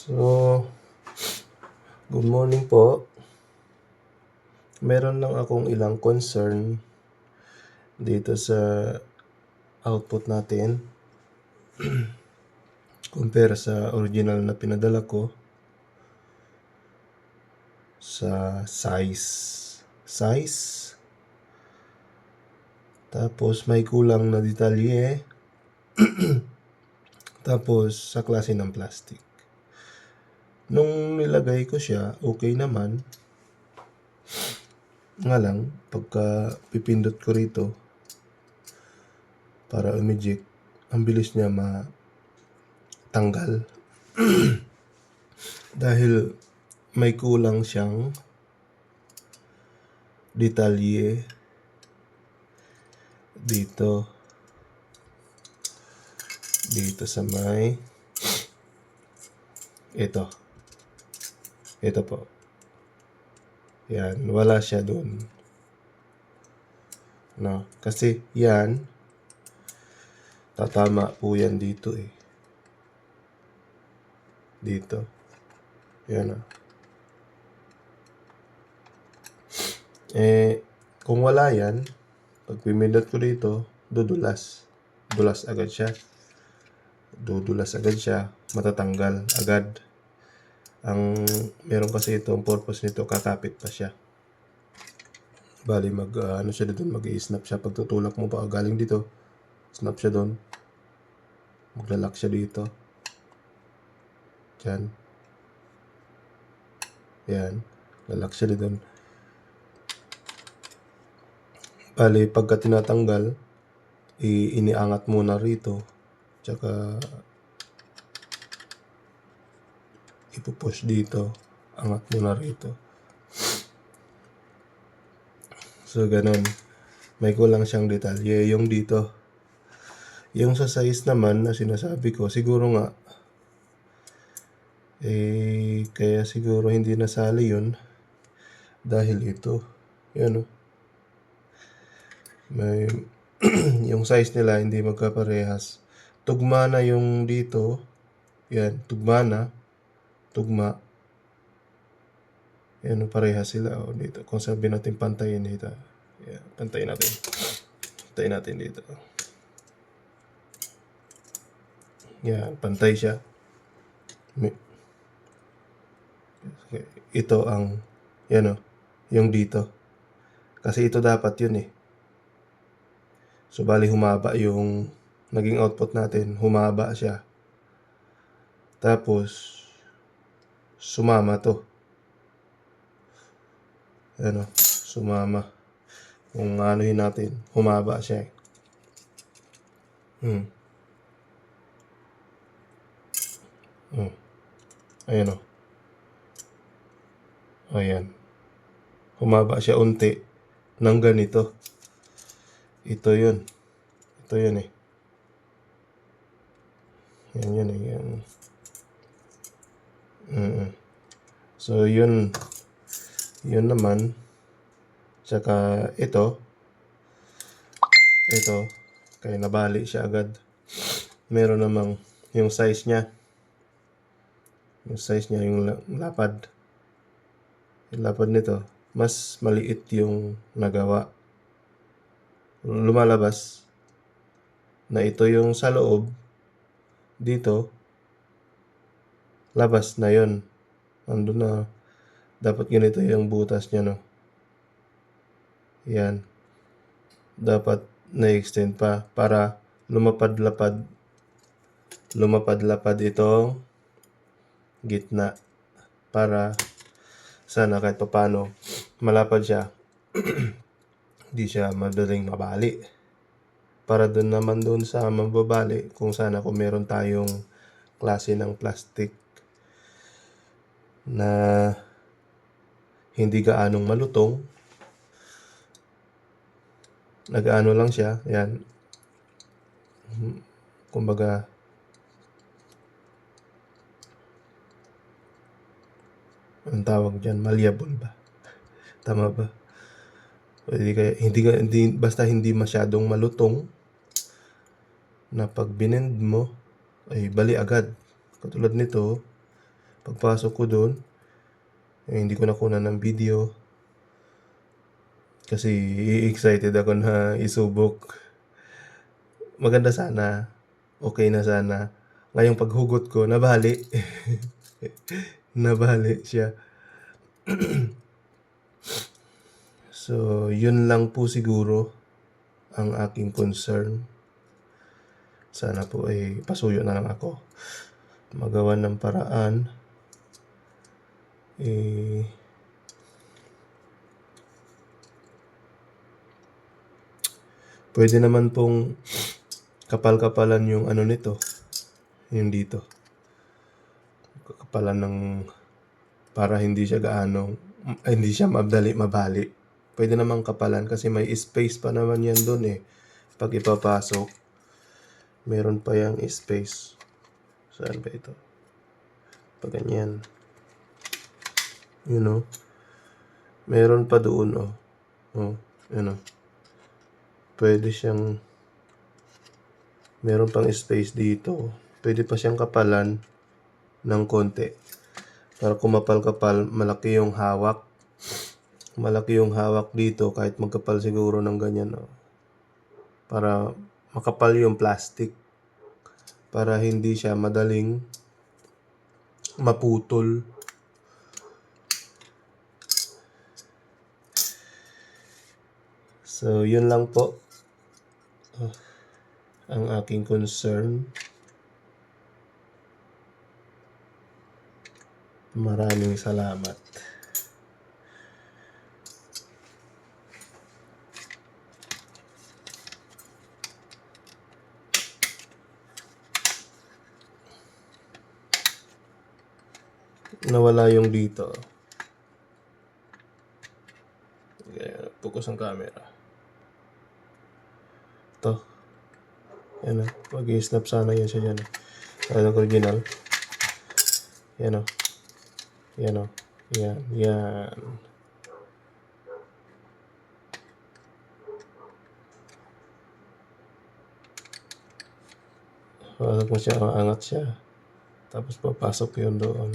So, good morning po. Meron lang akong ilang concern dito sa output natin compare sa original na pinadala ko sa size. Tapos may kulang na detalye. Tapos sa klase ng plastic. Nung nilagay ko siya, okay naman. Nga lang, pagka pipindot ko rito para umijik, ang bilis niya matanggal. Dahil may kulang siyang detalye dito sa may ito po. Yan, wala siya doon. No, kasi yan tatama po yan dito dito. Yan kung wala yan, pag pimindot ko dito, dudulas agad siya, matatanggal agad. Ang meron kasi itong purpose nito, kakapit pa siya. Bali siya dito, mag-i-snap siya. Pag tutulak mo pa galing dito, snap siya doon. Maglalak siya dito. Diyan. Yan. Lalak siya dito. Bali, pagka tinatanggal, iniangat muna rito. Tsaka ipupush dito. Angat muna rito. So, ganun. May kulang siyang detalye. Yung dito. Yung sa size naman na sinasabi ko, siguro nga, kaya siguro hindi nasali yun. Dahil ito. Yan may yung size nila hindi magkaparehas. Tugma na yung dito. Yan, tugma. Yan, parehas sila dito. Kung sabi natin pantayin dito. Yan, pantayin natin. Pantayin natin dito. Yan, pantay siya. Ito ang yan yung dito. Kasi ito dapat yun So, bali humaba yung naging output natin. Humaba siya. Tapos, sumama to. Sumama. Kung anuhin natin, humaba siya Ayan Ayan. Humaba siya unti ng ganito. Ito yun Yan. So, yun naman. Tsaka ito, kaya nabali siya agad. Meron namang yung size niya. Yung lapad. Yung lapad nito, mas maliit yung nagawa. Lumalabas na ito yung sa loob. Dito, labas na yon. Andun na. Dapat ganito yung butas niya, Yan. Dapat na-extend pa para lumapad-lapad itong gitna. Para sana kahit paano malapad siya. Hindi siya madaling mabali. Para doon naman sa mababali, kung meron tayong klase ng plastic na hindi gaanong malutong, nag-ano lang siya, yan. Kumbaga, ang tawag dyan, malleable ba? Tama ba? Hindi basta hindi masyadong malutong na pag binend mo ay bali agad. Katulad nito, Pagpasok ko doon, hindi ko nakuha ng video. Kasi excited ako na isubok. Maganda sana. Okay na sana. Ngayong paghugot ko, nabali. Nabali siya. So, yun lang po siguro ang aking concern. Sana po ay pasuyo na lang ako. Magawa ng paraan. Pwede naman pong kapal-kapalan yung ano nito. Yung dito. Kakapalan ng para hindi siya hindi siya mabali. Pwede naman kapalan kasi may space pa naman yan doon eh. Pag ipapasok, meron pa yung space. Saan ba ito? Pag ganyan. You know? Meron pa doon oh. Oh, ano. Pwede siyang meron pang space dito. Pwede pa siyang kapalan ng konti. Para kumapal-kapal, malaki yung hawak. Malaki yung hawak dito kahit magkapal siguro ng ganyan. Oh. Para makapal yung plastic. Para hindi siya madaling maputol. So, yun lang po. Ang aking concern. Maraming salamat. Nawala yung dito. Okay, focus ang camera. Ito. Yan o. Mag-i-snap sana yan siya dyan. Ano ang original? Yan o. Yan o. Yan. Yan. Pasok mo siya, angat siya. Tapos papasok yun doon.